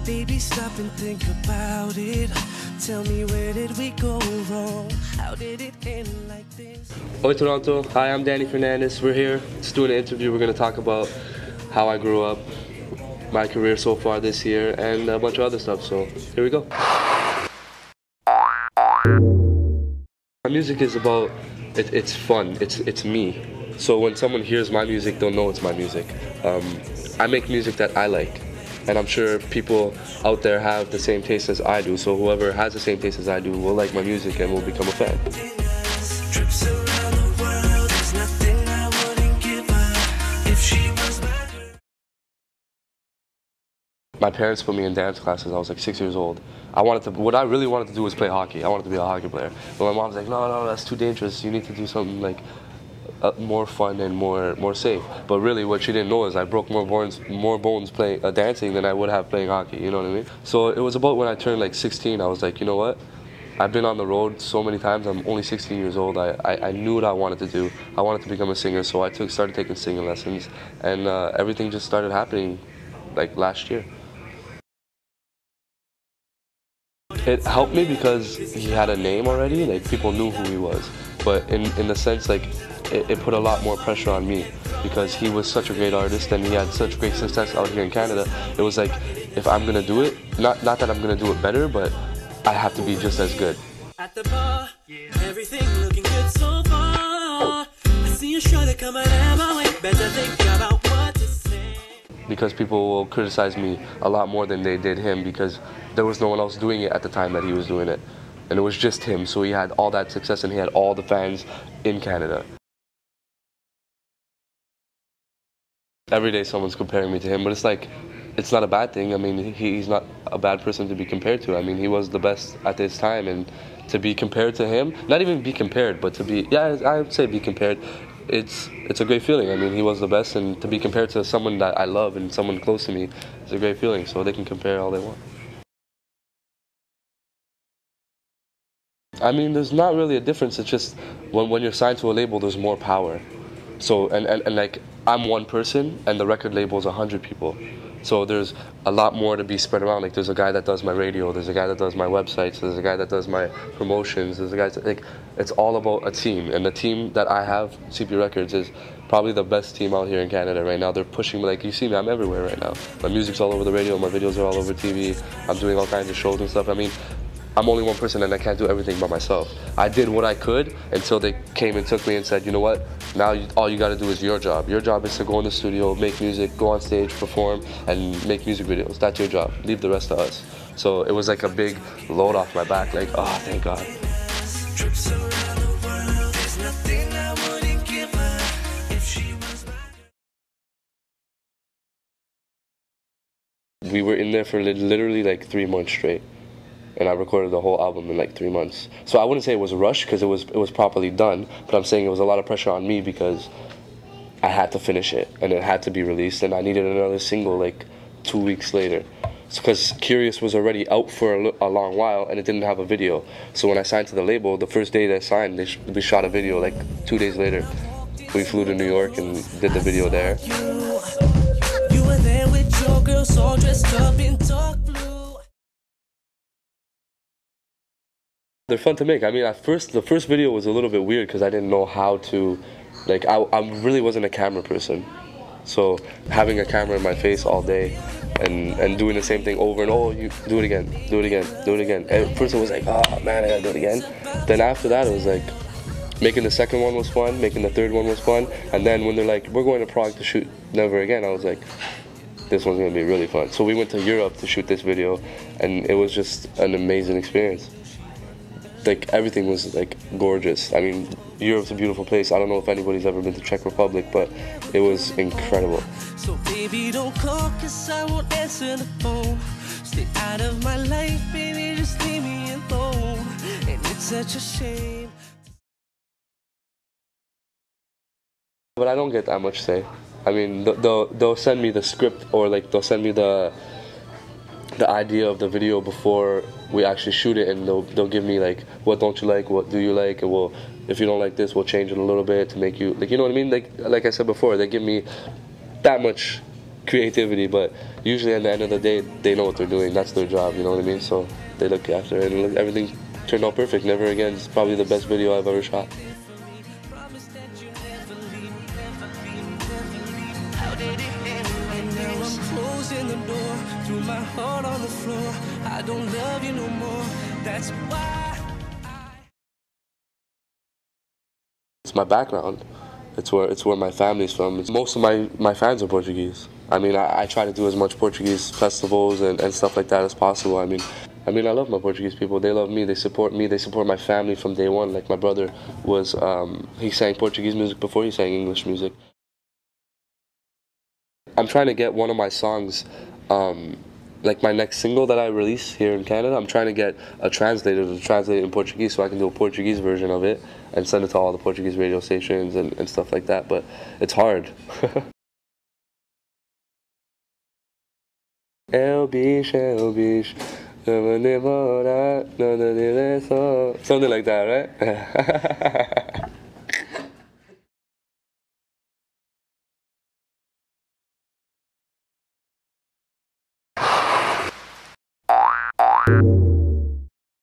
Baby, stop and think about it. Tell me, where did we go wrong? How did it end like this? OiToronto, hi, I'm Danny Fernandes. We're here to do an interview. We're going to talk about how I grew up, my career so far this year, and a bunch of other stuff. So here we go. My music is about, it's fun, it's me. So when someone hears my music, they'll know it's my music. I make music that I like. And I'm sure people out there have the same taste as I do, so whoever has the same taste as I do will like my music and will become a fan. My parents put me in dance classes. I was like 6 years old. What I really wanted to do was play hockey. I wanted to be a hockey player. But my mom's like, no, that's too dangerous. You need to do something like more fun and more safe. But really what she didn't know is I broke more bones playing dancing than I would have playing hockey, you know what I mean? So it was about when I turned like 16, I was like, you know what? I've been on the road so many times. I'm only 16 years old. I knew what I wanted to do. I wanted to become a singer, so I started taking singing lessons, and everything just started happening like last year. It helped me because he had a name already, like people knew who he was. But in the sense, like, it put a lot more pressure on me because he was such a great artist and he had such great success out here in Canada. It was like, if I'm gonna do it, not that I'm gonna do it better, but I have to be just as good. At the bar, everything looking good so far. I see you sure to come and my way. Better think about what to say. Because people will criticize me a lot more than they did him because there was no one else doing it at the time that he was doing it. And it was just him, so he had all that success and he had all the fans in Canada. Every day someone's comparing me to him, but it's like, it's not a bad thing. I mean, he's not a bad person to be compared to. I mean, he was the best at this time, and to be compared to him, not even be compared, but to be, yeah, I would say be compared, it's a great feeling. I mean, he was the best, and to be compared to someone that I love and someone close to me, it's a great feeling, so they can compare all they want. I mean, there's not really a difference. It's just when you're signed to a label, there's more power. So, and like, I'm one person, and the record label is 100 people. So there's a lot more to be spread around. Like, there's a guy that does my radio, there's a guy that does my websites, there's a guy that does my promotions, there's a guy that, like, it's all about a team. And the team that I have, CP Records, is probably the best team out here in Canada right now. They're pushing me, like, you see me, I'm everywhere right now. My music's all over the radio, my videos are all over TV, I'm doing all kinds of shows and stuff. I mean, I'm only one person and I can't do everything by myself. I did what I could until they came and took me and said, you know what, now all you gotta do is your job. Your job is to go in the studio, make music, go on stage, perform, and make music videos. That's your job. Leave the rest to us. So it was like a big load off my back, like, oh, thank God. We were in there for literally like 3 months straight. And I recorded the whole album in like 3 months. So I wouldn't say it was rushed because it was properly done, but I'm saying it was a lot of pressure on me because I had to finish it and it had to be released, and I needed another single like 2 weeks later. Because Curious was already out for a long while and it didn't have a video. So when I signed to the label, the first day that I signed, we shot a video like 2 days later. We flew to New York and did the video there. You were there with your girls all dressed up in dark blue. They're fun to make. I mean, the first video was a little bit weird because I didn't know how to, like, I really wasn't a camera person. So having a camera in my face all day and doing the same thing over and over, you do it again, do it again, do it again. At first it was like, oh man, I gotta do it again. Then after that it was like, making the second one was fun, making the third one was fun, and then when they're like, we're going to Prague to shoot Never Again, I was like, this one's gonna be really fun. So we went to Europe to shoot this video, and it was just an amazing experience. Like, everything was like gorgeous. I mean, Europe's a beautiful place. I don't know if anybody's ever been to Czech Republic, but it was incredible. So baby, don't call, 'cause I won't answer the phone. Stay out of my life, baby, just leave me alone. And it's such a shame. But I don't get that much say. I mean, they'll send me the script, or like they'll send me the idea of the video before we actually shoot it, and they'll give me like, what don't you like, what do you like, and we'll, if you don't like this, we'll change it a little bit to make you, like, you know what I mean? Like I said before, they give me that much creativity, but usually at the end of the day, they know what they're doing. That's their job, you know what I mean? So they look after it, and everything turned out perfect. Never Again is probably the best video I've ever shot. Closing the door, threw my heart on the floor. I don't love you no more. That's why It's my background. It's where my family's from. Most of my fans are Portuguese. I mean, I try to do as much Portuguese festivals and stuff like that as possible. I mean, I love my Portuguese people. They love me. They support me. They support my family from day one. Like my brother was, he sang Portuguese music before he sang English music. I'm trying to get one of my songs, like my next single that I release here in Canada, I'm trying to get a translator to translate it in Portuguese so I can do a Portuguese version of it and send it to all the Portuguese radio stations and stuff like that, but it's hard. El bicho, something like that, right?